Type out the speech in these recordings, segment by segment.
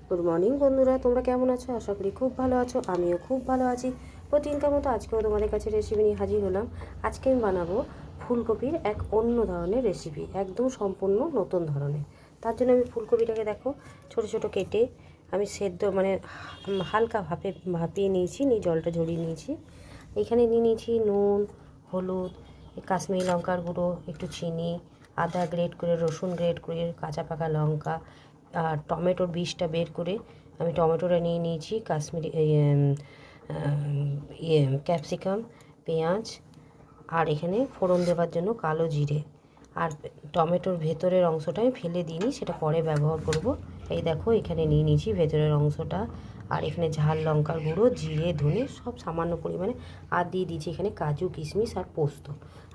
Good morning বন্ধুরা, তোমরা কেমন আছো? আশা করি খুব ভালো আছো। আমিও খুব ভালো আছি। প্রতিদিনকার মতো আজকেও তোমাদের কাছে রেসিপি নিয়ে হাজির হলাম। আজকে আমি বানাবো ফুলকপির এক অন্য ধরনের রেসিপি, একদম সম্পূর্ণ নতুন ধরনের। তার জন্য আমি ফুলকপিটাকে দেখো ছোট ছোট কেটে আমি সেদ্ধ হালকা ভাপিয়ে নিয়েছি, নিয়ে জলটা ঝরিয়ে নিয়েছি। এখানে নিয়ে নিয়েছি নুন, হলুদ, কাশ্মীরি লঙ্কার গুঁড়ো, একটু চিনি, আদা গ্রেট করে, রসুন গ্রেট করে, কাঁচা পাকা লঙ্কা আর টমেটোর বীজটা বের করে আমি টমেটোটা নিয়ে নিয়েছি, কাশ্মীরি ক্যাপসিকাম, পেঁয়াজ, আর এখানে ফোড়ন দেওয়ার জন্য কালো জিরে। আর টমেটোর ভেতরের অংশটা আমি ফেলে দিইনি, সেটা পরে ব্যবহার করব। এই দেখো এখানে নিয়ে নিয়েছি ভেতরের অংশটা। আর এখানে ঝাল লঙ্কার গুঁড়ো, জিরে, ধনে সব সামান্য পরিমাণে, আর দিয়ে দিয়েছি এখানে কাজু, কিশমিশ আর পোস্ত।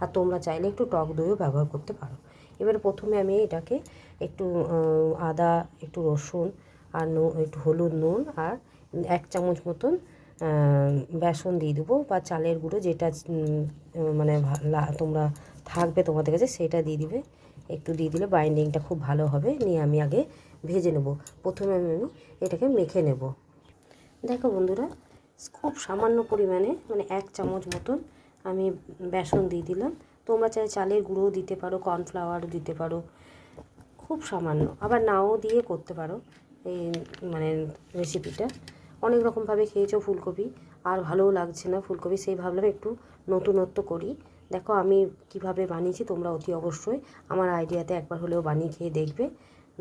আর তোমরা চাইলে একটু টক দইও ব্যবহার করতে পারো। এবারে প্রথমে আমি এটাকে একটু আদা, একটু রসুন আর একটু হলুদ, নুন আর 1 চামচ মতন বেসন দিয়ে দেবো, বা চালের গুঁড়ো, যেটা মানে তোমরা থাকবে তোমাদের কাছে সেটা দিয়ে দিবে। একটু দিয়ে দিলে বাইন্ডিংটা খুব ভালো হবে। নিয়ে আমি আগে ভেজে নেব। প্রথমে আমি এটাকে মেখে নেব। দেখো বন্ধুরা, খুব সামান্য পরিমাণে মানে 1 চামচ মতন আমি বেসন দিয়ে দিলাম। তোমরা চাই চালের গুঁড়োও দিতে পারো, কর্নফ্লাওয়ারও দিতে পারো, খুব সামান্য, আবার নাও দিয়ে করতে পারো। এই রেসিপিটা অনেক রকমভাবে খেয়েছো ফুলকপি, আর ভালোও লাগছে না ফুলকপি, সেই ভাবলাম একটু নতুনত্ব করি। দেখো আমি কিভাবে বানিয়েছি, তোমরা অতি অবশ্যই আমার আইডিয়াতে একবার হলেও বানিয়ে খেয়ে দেখবে।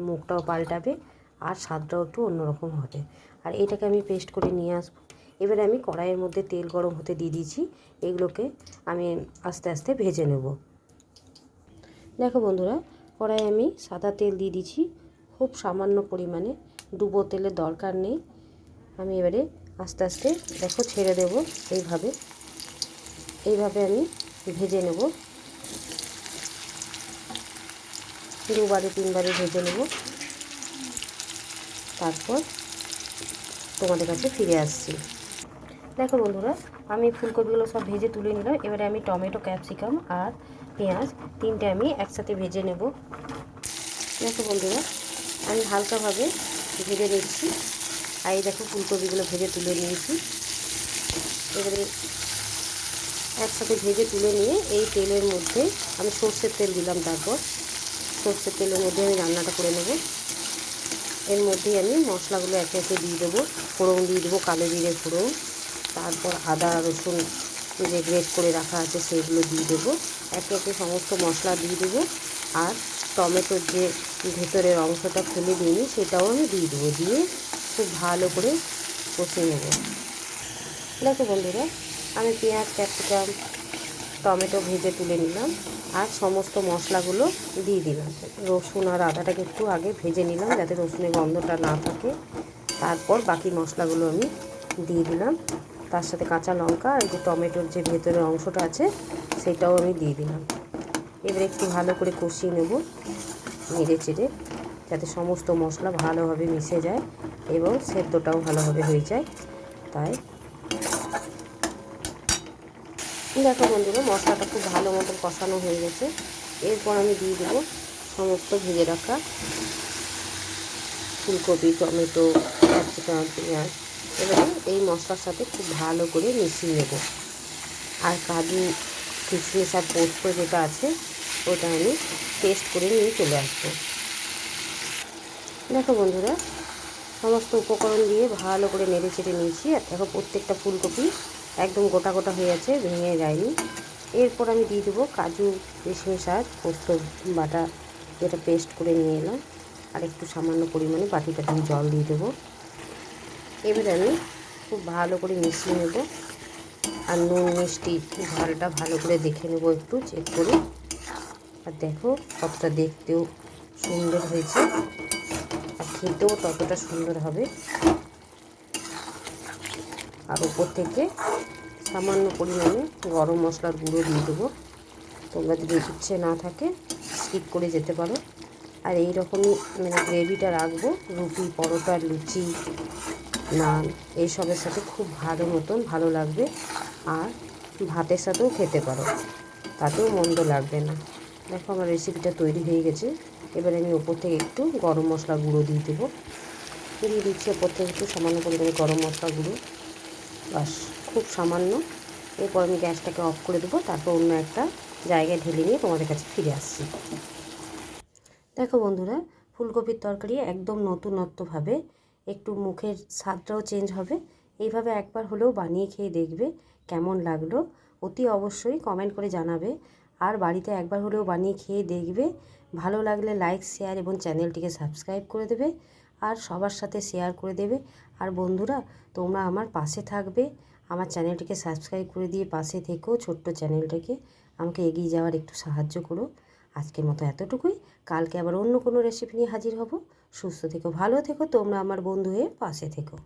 মুখটাও পাল্টাবে আর স্বাদটাও একটু অন্যরকম হবে। আর এটাকে আমি পেস্ট করে নিয়ে আসবো। এবারে আমি কড়াইয়ের মধ্যে তেল গরম হতে দিয়ে দিয়েছি। এগুলোকে আমি আস্তে আস্তে ভেজে নেব। দেখো বন্ধুরা, কড়াইয়ে আমি সাদা তেল দিয়ে দিচ্ছি, খুব সামান্য পরিমাণে, ডুবো তেলের দরকার নেই। আমি এবারে আস্তে আস্তে দেখো ছেড়ে দেব। এইভাবে আমি ভেজে নেব, 2-3 বারে ভেজে নেব। তারপর তোমাদের কাছে ফিরে আসছি। দেখো বন্ধুরা, আমি ফুলকপিগুলো সব ভেজে তুলে নিলাম। এবারে আমি টমেটো, ক্যাপসিকাম আর পেঁয়াজ তিনটে আমি একসাথে ভেজে নেব। দেখো বন্ধুরা, আমি হালকাভাবে ভেজে নিচ্ছি। আর এই দেখো ফুলকপিগুলো ভেজে তুলে নিয়েছি। এবারে একসাথে ভেজে তুলে নিয়ে এই তেলের মধ্যে আমি সর্ষের তেল দিলাম। তারপর সর্ষের তেলের মধ্যে আমি রান্নাটা করে নেব। এর মধ্যেই আমি মশলাগুলো একে একে দিয়ে দেবো। ফোড়ন দিয়ে দেবো, কালো জিরে ফোড়ন, তারপর আদা রসুন যে গ্রেট করে রাখা আছে সেইগুলো দিয়ে দেবো। একে একে সমস্ত মশলা দিয়ে দেবো। আর টমেটোর যে ভেতরের অংশটা ফেলে দিইনি সেটাও আমি দিয়ে দেবো। দিয়ে খুব ভালো করে কষিয়ে নেব। দেখো বন্ধুরা, আমি পেঁয়াজ, ক্যাপসিকাম, টমেটো ভেজে তুলে নিলাম আর সমস্ত মশলাগুলো দিয়ে দিলাম। রসুন আর আদাটাকে একটু আগে ভেজে নিলাম যাতে রসুনের গন্ধটা না থাকে। তারপর বাকি মশলাগুলো আমি দিয়ে দিলাম। তার সাথে কাঁচা লঙ্কা আর এই যে টমেটোর যে ভেতরের অংশটা আছে সেটাও আমি দিয়ে দিলাম। এবার একটু ভালো করে কষিয়ে নেব নেড়ে চেড়ে, যাতে সমস্ত মশলা ভালোভাবে মিশে যায় এবং সেদ্ধটাও ভালোভাবে হয়ে যায়। তাই দেখো বন্ধুরা, মশলাটা খুব ভালো মতো কষানো হয়ে গেছে। এরপর আমি দিয়ে দেবো সমস্ত ভেজে রাখা ফুলকপি, টমেটো, ক্যাপসিকাম, পেঁয়াজ। এবারে এই মশলার সাথে খুব ভালো করে মিশিয়ে নেব। আর কাজু, কিশমিশ আর পোস্ত যেটা আছে ওটা আমি পেস্ট করে নিয়ে চলে আসবো। দেখো বন্ধুরা, সমস্ত উপকরণ দিয়ে ভালো করে নেড়ে চেড়ে নিয়েছি। আর দেখো প্রত্যেকটা ফুলকপি একদম গোটা গোটা হয়ে আছে, ভেঙে যায়নি। এরপর আমি দিয়ে দেবো কাজু, কিশমিশ আর পোস্ত বাটা, যেটা পেস্ট করে নিয়ে এলাম। আর একটু সামান্য পরিমাণে বাটিতে আমি জল দিয়ে দেবো। এবারে আমি খুব ভালো করে মিশিয়ে নেব। আর নুন মিষ্টি ঝালটা ভালো করে দেখে নেব, একটু চেক করে। আর দেখো কতটা দেখতেও সুন্দর হয়েছে, আর খেতেও ততটা সুন্দর হবে। আর উপর থেকে সামান্য পরিমাণে গরম মশলার গুঁড়ো দিয়ে দেবো। তোমরা যদি ইচ্ছে না থাকে স্কিপ করে যেতে পারো। আর এই রকমই গ্রেভিটা রাখবো রুটি, পরোটা, লুচি, নান এইসবের সাথে খুব ভালো লাগবে। আর ভাতের সাথেও খেতে পারো, তাতেও মন্দ লাগবে না। দেখো আমার রেসিপিটা তৈরি হয়ে গেছে। এবার আমি ওপর থেকে একটু গরম মশলা গুঁড়ো দিয়ে দেবো। দিয়ে দিচ্ছি ওপর থেকে একটু সামান্য পরিমাণে গরম মশলা গুঁড়ো, বাস খুব সামান্য। এরপর আমি গ্যাসটাকে অফ করে দেবো, তারপর অন্য একটা জায়গায় ঢেলে নিয়ে তোমাদের কাছে ফিরে আসছি। দেখো বন্ধুরা, ফুলকপির তরকারি একদম নতুনত্বভাবে, একটু মুখের স্বাদটাও চেঞ্জ হবে। এইভাবে একবার হলেও বানিয়ে খেয়ে দেখবে কেমন লাগলো, অতি অবশ্যই কমেন্ট করে জানাবে। আর বাড়িতে একবার হলেও বানিয়ে খেয়ে দেখবে, ভালো লাগলে লাইক, শেয়ার এবং চ্যানেলটিকে সাবস্ক্রাইব করে দেবে আর সবার সাথে শেয়ার করে দেবে। আর বন্ধুরা, তোমরা আমার পাশে থাকবে, আমার চ্যানেলটিকে সাবস্ক্রাইব করে দিয়ে পাশে থেকেও ছোট্ট চ্যানেলটাকে আমাকে এগিয়ে যাওয়ার একটু সাহায্য করো। আজকের মতো এতটুকুই। কালকে আবার অন্য কোনো রেসিপি নিয়ে হাজির হব। সুস্থ থেকো, ভালো থেকো, তোমরা আমার বন্ধু হয়ে পাশে থেকো।